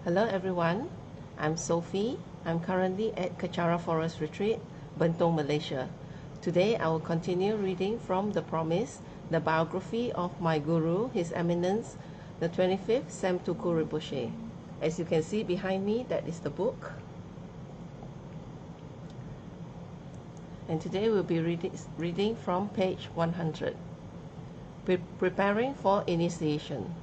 Hello everyone, I'm Sofi. I'm currently at Kechara Forest Retreat, Bentong, Malaysia. Today I will continue reading from The Promise, the biography of my Guru, His Eminence, the 25th Sam Tuku Rinpoche. As you can see behind me, that is the book. And today we'll be reading from page 100. Preparing for initiation.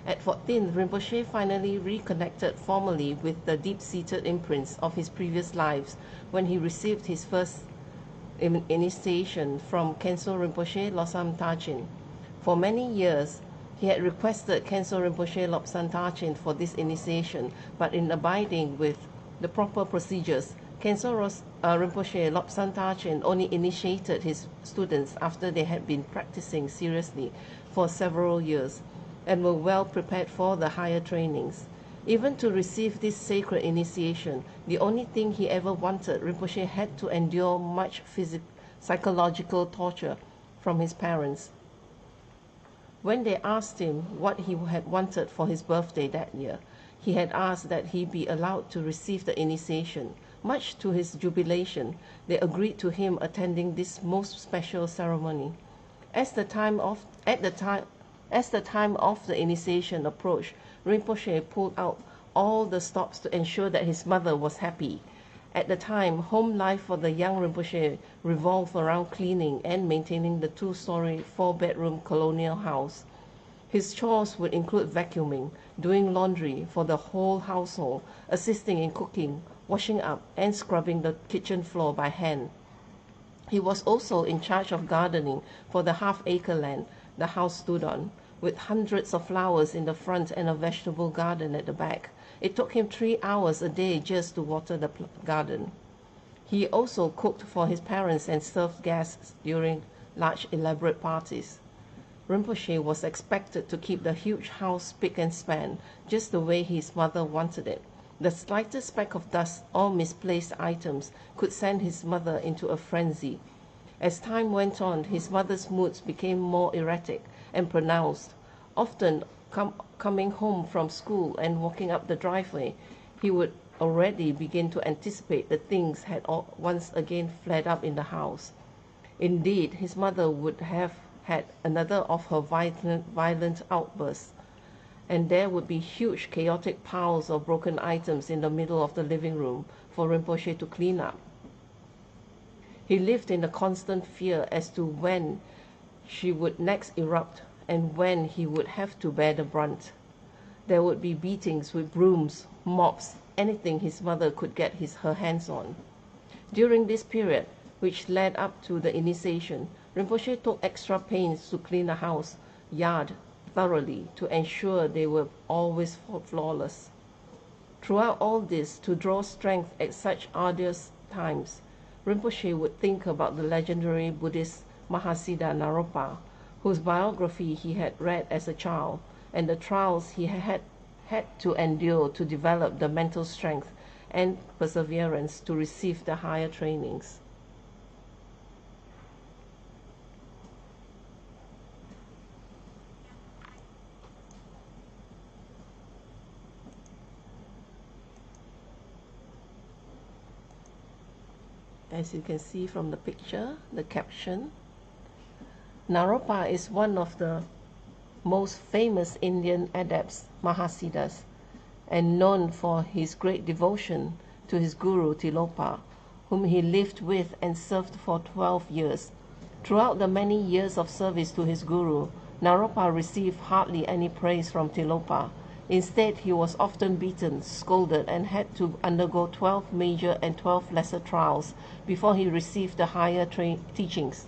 At 14, Rinpoche finally reconnected formally with the deep-seated imprints of his previous lives when he received his first initiation from Khenso Rinpoche Losam Tachin. For many years, he had requested Khenso Rinpoche Losam Tachin for this initiation, but in abiding with the proper procedures, Khenso Rinpoche Losam Tachin only initiated his students after they had been practicing seriously for several years and were well prepared for the higher trainings. Even to receive this sacred initiation, the only thing he ever wanted, Rinpoche had to endure much psychological torture from his parents. When they asked him what he had wanted for his birthday that year, he had asked that he be allowed to receive the initiation. Much to his jubilation, they agreed to him attending this most special ceremony. As the time of the initiation approached, Rinpoche pulled out all the stops to ensure that his mother was happy. At the time, home life for the young Rinpoche revolved around cleaning and maintaining the two-story, four-bedroom colonial house. His chores would include vacuuming, doing laundry for the whole household, assisting in cooking, washing up, and scrubbing the kitchen floor by hand. He was also in charge of gardening for the half-acre land the house stood on, with hundreds of flowers in the front and a vegetable garden at the back. It took him 3 hours a day just to water the garden. He also cooked for his parents and served guests during large elaborate parties. Rinpoche was expected to keep the huge house spick and span, just the way his mother wanted it. The slightest speck of dust or misplaced items could send his mother into a frenzy. As time went on, his mother's moods became more erratic and pronounced. Often coming home from school and walking up the driveway, he would already begin to anticipate that things had once again flared up in the house. Indeed, his mother would have had another of her violent outbursts, and there would be huge chaotic piles of broken items in the middle of the living room for Rinpoche to clean up. He lived in a constant fear as to when she would next erupt and when he would have to bear the brunt. There would be beatings with brooms, mops, anything his mother could get her hands on. During this period, which led up to the initiation, Rinpoche took extra pains to clean the house, yard, thoroughly to ensure they were always flawless. Throughout all this, to draw strength at such arduous times, Rinpoche would think about the legendary Buddhist Mahasiddha Naropa, whose biography he had read as a child, and the trials he had to endure to develop the mental strength and perseverance to receive the higher trainings. As you can see from the picture, the caption, Naropa is one of the most famous Indian adepts, Mahasiddhas, and known for his great devotion to his guru Tilopa, whom he lived with and served for 12 years. Throughout the many years of service to his guru, Naropa received hardly any praise from Tilopa. Instead, he was often beaten, scolded, and had to undergo 12 major and 12 lesser trials before he received the higher teachings.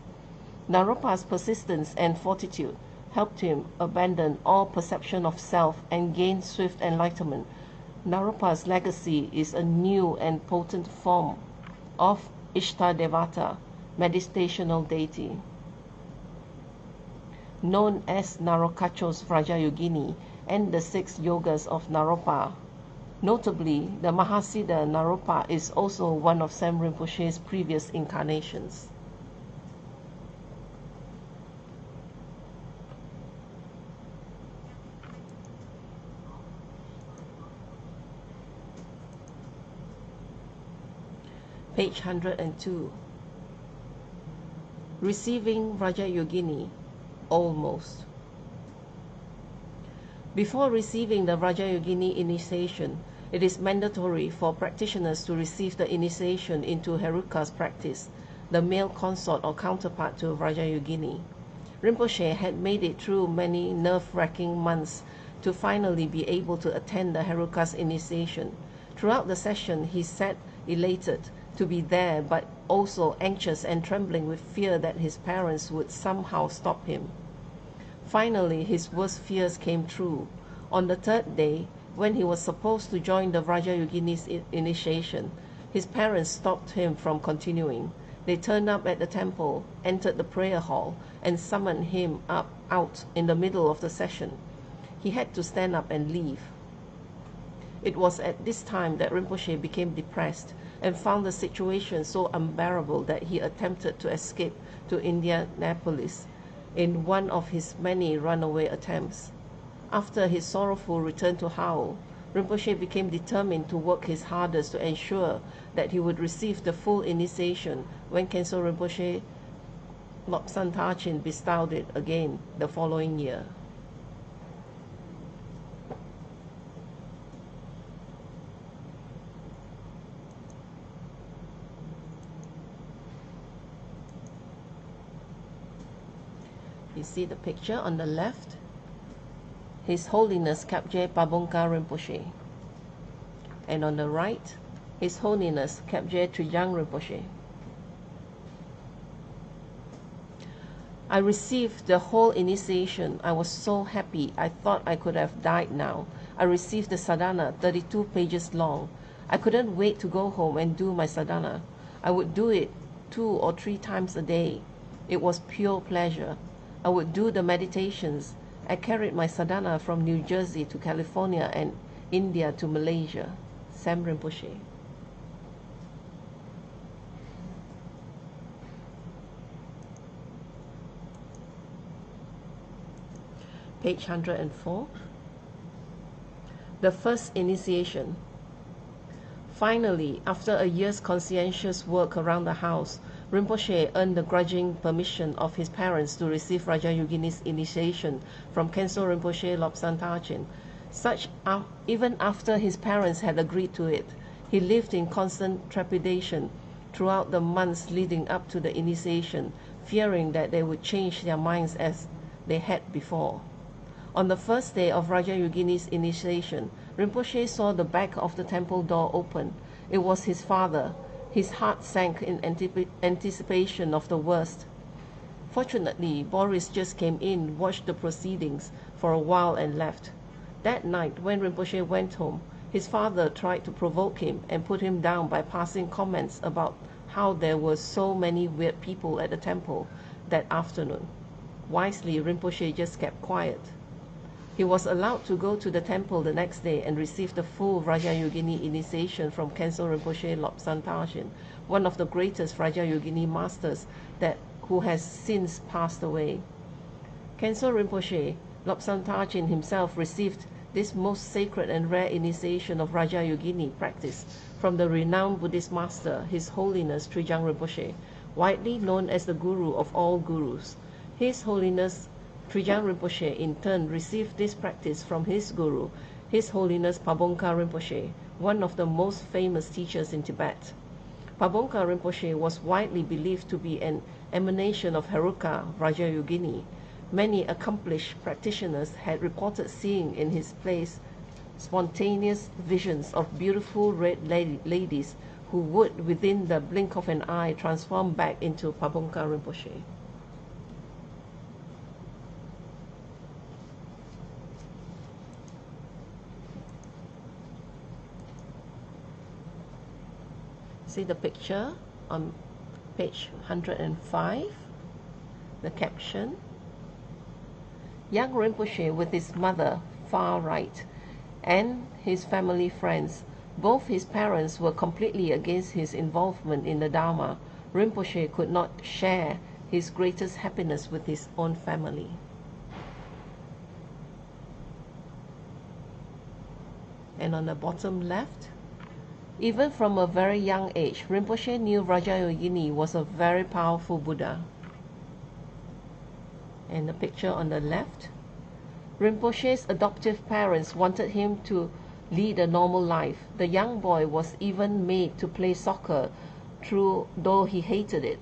Naropa's persistence and fortitude helped him abandon all perception of self and gain swift enlightenment. Naropa's legacy is a new and potent form of Ishtadevata, meditational deity. Known as Narokacho's Vrajayogini and the 6 yogas of Naropa. Notably, the Mahasiddha Naropa is also one of Sam Rinpoche's previous incarnations. Page 102. Receiving Raja Yogini, almost. Before receiving the Raja Yogini initiation, it is mandatory for practitioners to receive the initiation into Heruka's practice, the male consort or counterpart to Raja Yogini. Rinpoche had made it through many nerve-wracking months to finally be able to attend the Heruka's initiation. Throughout the session, he sat elated to be there, but also anxious and trembling with fear that his parents would somehow stop him. Finally, his worst fears came true. On the third day, when he was supposed to join the Raja Yogini's initiation, his parents stopped him from continuing. They turned up at the temple, entered the prayer hall, and summoned him out in the middle of the session. He had to stand up and leave. It was at this time that Rinpoche became depressed and found the situation so unbearable that he attempted to escape to Indianapolis in one of his many runaway attempts. After his sorrowful return to Hao, Rinpoche became determined to work his hardest to ensure that he would receive the full initiation when Khenso Rinpoche Lobsang Tachin bestowed it again the following year. You see the picture on the left? His Holiness Kapje Pabongka Rinpoche. And on the right, His Holiness Kapje Trijang Rinpoche. I received the whole initiation. I was so happy. I thought I could have died now. I received the sadhana, 32 pages long. I couldn't wait to go home and do my sadhana. I would do it 2 or 3 times a day. It was pure pleasure. I would do the meditations. I carried my sadhana from New Jersey to California and India to Malaysia. Sam Rinpoche. Page 104. The first initiation. Finally, after a year's conscientious work around the house, Rinpoche earned the grudging permission of his parents to receive Raja Yogini's initiation from Khenso Rinpoche Lobsang Tachin. Even after his parents had agreed to it, he lived in constant trepidation throughout the months leading up to the initiation, fearing that they would change their minds as they had before. On the first day of Raja Yogini's initiation, Rinpoche saw the back of the temple door open. It was his father. His heart sank in anticipation of the worst. Fortunately, Boris just came in, watched the proceedings for a while and left. That night, when Rinpoche went home, his father tried to provoke him and put him down by passing comments about how there were so many weird people at the temple that afternoon. Wisely, Rinpoche just kept quiet. He was allowed to go to the temple the next day and receive the full Raja Yogini initiation from Khenso Rinpoche Lobsang Tachin, one of the greatest Raja Yogini masters who has since passed away. Khenso Rinpoche Lobsang Tachin himself received this most sacred and rare initiation of Raja Yogini practice from the renowned Buddhist master, His Holiness Trijang Rinpoche, widely known as the Guru of all Gurus. His Holiness Trijang Rinpoche in turn received this practice from his guru, His Holiness Pabongka Rinpoche, one of the most famous teachers in Tibet. Pabongka Rinpoche was widely believed to be an emanation of Heruka, Raja Yogini. Many accomplished practitioners had reported seeing in his place spontaneous visions of beautiful red ladies who would, within the blink of an eye, transform back into Pabongka Rinpoche. See the picture on page 105, the caption. Young Rinpoche with his mother, far right, and his family friends. Both his parents were completely against his involvement in the Dharma. Rinpoche could not share his greatest happiness with his own family. And on the bottom left, Even from a very young age, Rinpoche knew Vajrayogini was a very powerful Buddha. And the picture on the left, Rinpoche's adoptive parents wanted him to lead a normal life. The young boy was even made to play soccer, though he hated it.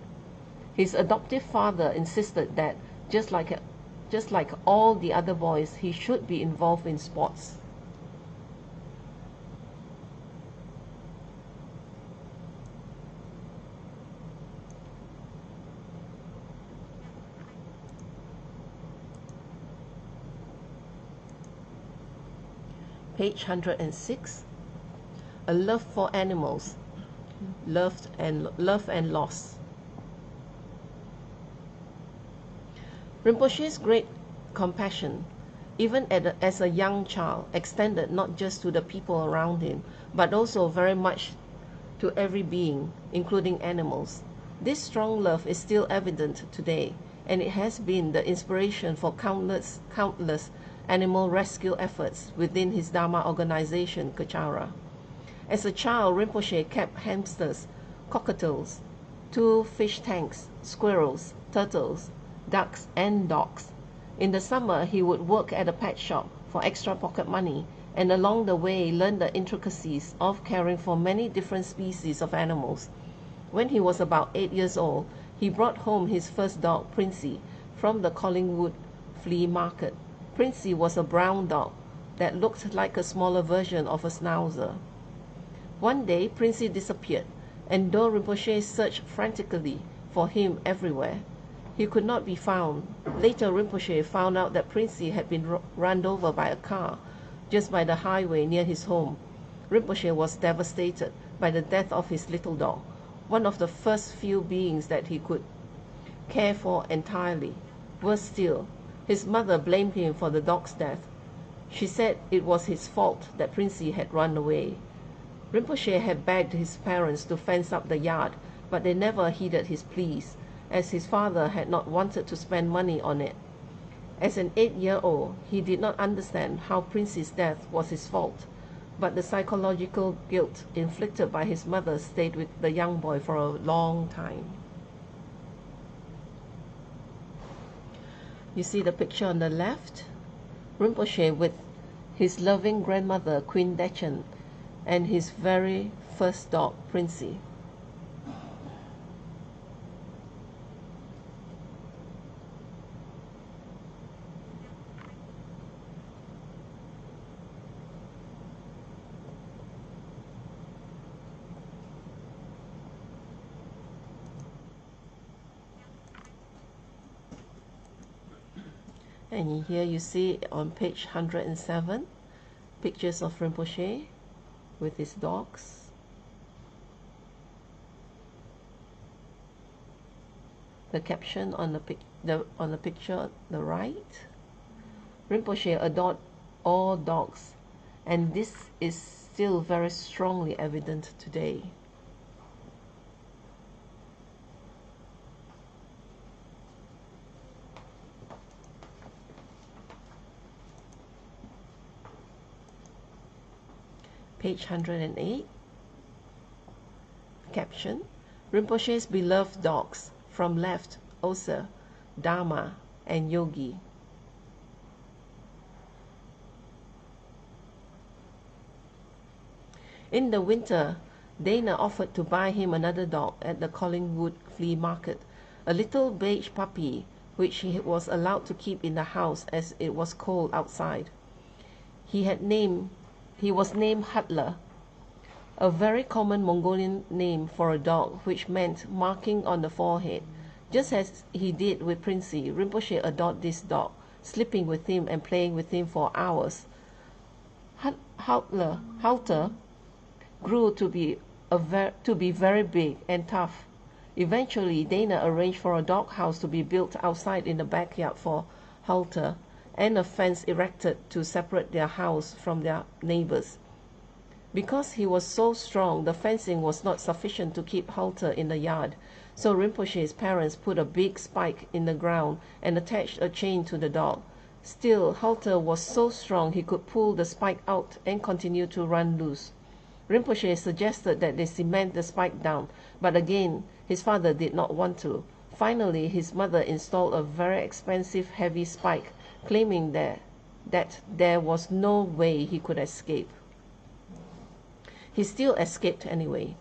His adoptive father insisted that, just like all the other boys, he should be involved in sports. Page 106. A love for animals, love and loss. Rinpoche's great compassion, even as a young child, extended not just to the people around him, but also very much to every being, including animals. This strong love is still evident today, and it has been the inspiration for countless animal rescue efforts within his Dharma organization, Kachara. As a child, Rinpoche kept hamsters, cockatoos, 2 fish tanks, squirrels, turtles, ducks, and dogs. In the summer, he would work at a pet shop for extra pocket money, and along the way learn the intricacies of caring for many different species of animals. When he was about 8 years old, he brought home his first dog, Princey, from the Collingwood flea market. Princey was a brown dog that looked like a smaller version of a schnauzer. One day, Princey disappeared, and though Rinpoche searched frantically for him everywhere, he could not be found. Later, Rinpoche found out that Princey had been run over by a car just by the highway near his home. Rinpoche was devastated by the death of his little dog, one of the first few beings that he could care for entirely. Worse still, his mother blamed him for the dog's death. She said it was his fault that Princey had run away. Rinpoche had begged his parents to fence up the yard, but they never heeded his pleas, as his father had not wanted to spend money on it. As an 8-year-old, he did not understand how Princey's death was his fault, but the psychological guilt inflicted by his mother stayed with the young boy for a long time. You see the picture on the left? Rinpoche with his loving grandmother, Queen Dechen, and his very first dog, Princey. And here you see on page 107 pictures of Rinpoche with his dogs. The caption on the picture on the right: Rinpoche adored all dogs, and this is still very strongly evident today. Page 108. Caption: Rinpoche's beloved dogs. From left, Osa, Dharma, and Yogi. In the winter, Dana offered to buy him another dog at the Collingwood flea market, a little beige puppy which he was allowed to keep in the house as it was cold outside. He was named Hutler, a very common Mongolian name for a dog, which meant marking on the forehead. Just as he did with Princey, Rinpoche adored this dog, sleeping with him and playing with him for hours. Halter grew to be very big and tough. Eventually, Dana arranged for a dog house to be built outside in the backyard for Halter, and a fence erected to separate their house from their neighbors. Because he was so strong, the fencing was not sufficient to keep Halter in the yard, so Rinpoche's parents put a big spike in the ground and attached a chain to the dog. Still, Halter was so strong he could pull the spike out and continue to run loose. Rinpoche suggested that they cement the spike down, but again, his father did not want to. Finally, his mother installed a very expensive heavy spike, claiming that there was no way he could escape. He still escaped anyway.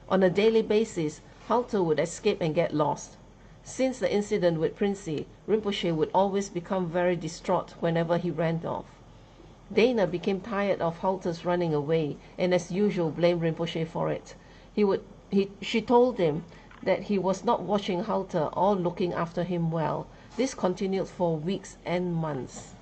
On a daily basis, Halter would escape and get lost. Since the incident with Princey, Rinpoche would always become very distraught whenever he ran off. Dana became tired of Halter's running away and as usual blamed Rinpoche for it. She told him that he was not watching Halter or looking after him well. This continued for weeks and months.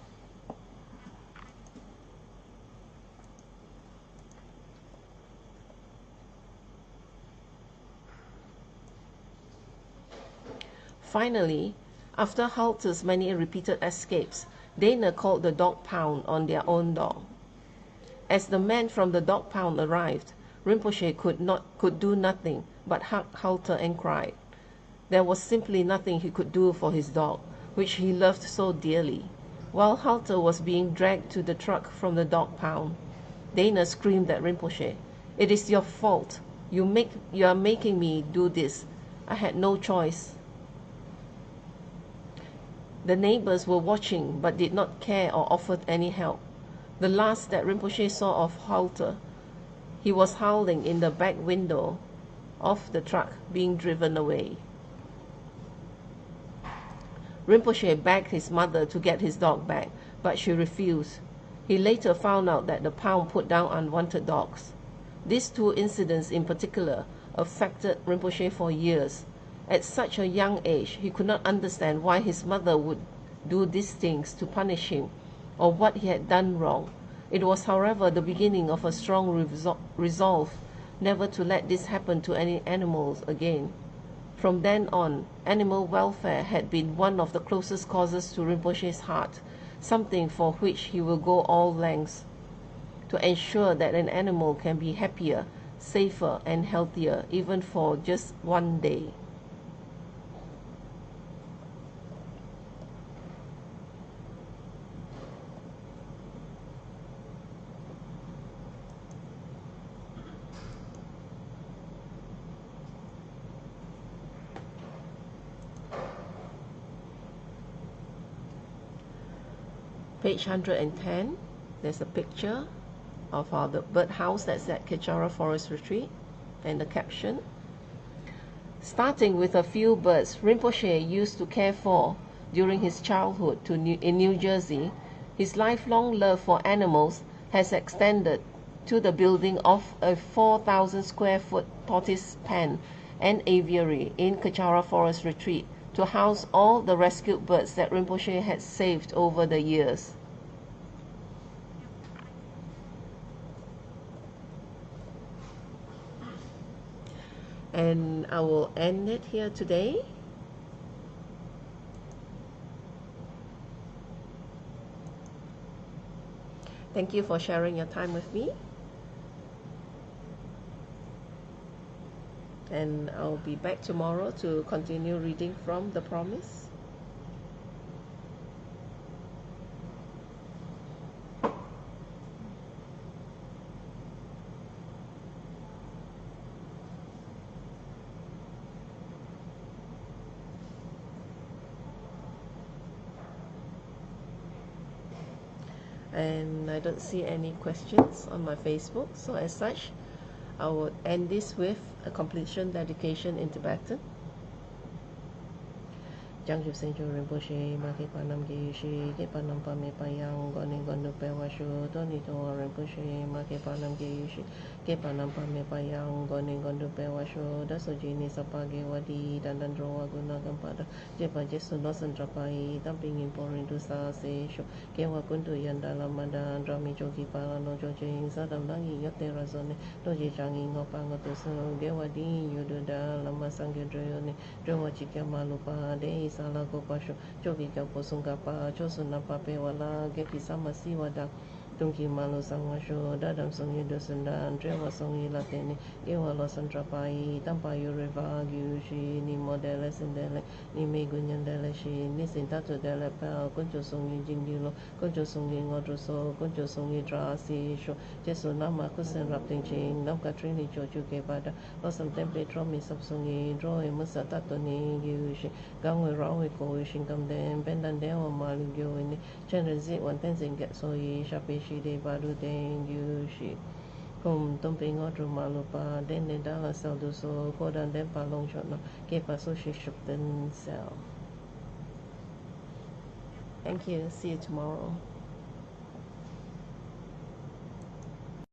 Finally, after Halter's many repeated escapes, Dana called the dog pound on their own dog. As the men from the dog pound arrived, Rinpoche could do nothing but hug Halter and cry. There was simply nothing he could do for his dog, which he loved so dearly. While Halter was being dragged to the truck from the dog pound, Dana screamed at Rinpoche, "It is your fault. You are making me do this. I had no choice." The neighbors were watching but did not care or offered any help. The last that Rinpoche saw of Halter, he was howling in the back window of the truck being driven away. Rinpoche begged his mother to get his dog back, but she refused. He later found out that the pound put down unwanted dogs. These two incidents in particular affected Rinpoche for years. At such a young age, he could not understand why his mother would do these things to punish him, or what he had done wrong. It was, however, the beginning of a strong resolve never to let this happen to any animals again. From then on, animal welfare had been one of the closest causes to Rinpoche's heart, something for which he will go all lengths to ensure that an animal can be happier, safer, and healthier, even for just one day. Page 110, there's a picture of the birdhouse that's at Kitchara Forest Retreat, and the caption, "Starting with a few birds Rinpoche used to care for during his childhood in New Jersey, his lifelong love for animals has extended to the building of a 4,000 square foot tortoise pen and aviary in Kitchara Forest Retreat to house all the rescued birds that Rinpoche had saved over the years." And I will end it here today. Thank you for sharing your time with me. And I'll be back tomorrow to continue reading from The Promise. And I don't see any questions on my Facebook, so as such, I would end this with a completion dedication in Tibetan. Jangjub Senjo Rinpoche, Maki Panam Geyushi, Ke Panam Pame Payang, Goning Gondu Pewashu, Doni To Rinpoche, Maki Panam Geyushi, Ke Panam Pame Payang, Goning Gondu Pewashu, Dasojini Sapage Wadi, Dandandro Aguna Gampada, Jepa Jesu Nosan Trapai, Dumping in Porin to Sa Se Sho, Kewa Kundu Yandala Mada, Drami Jogi Pala no Jojing, Sadam Langi Yote Razone, Doji Jangi Ngopanga to So, Gewadi, Yududa, Lama Sangedreone, Drewa Chika Malupa, Days. Sala ko pasho jogi ka posungka pa chosuna pa pe wala ge kisama siwada Tungki malu sangasho, dadam songi dosundan, trewa songi latene, ewa losan trapai, tampayu reva, gyushi, ni modele sindele, ni megunyandele shi, ni sintatu dele pao, kuncho songi jingilo, kuncho songi ngodroso, kuncho songi drasi sho, jesu nama kusen rapting ching, nam katrini chochu ke pada, losam tempe tromi sap songi, droe musa tato ni gyushi, gangwe rawe ko shingam den, bendan dewa malu gyo ini, chen rezi wan tenzin get soyi, shapi shi de badu den gyushi. Hum tumpi ngodru malupa, den den dala sel du so, kodan den pa long shot no, ke pa so shi shuk den sel. Thank you. See you tomorrow.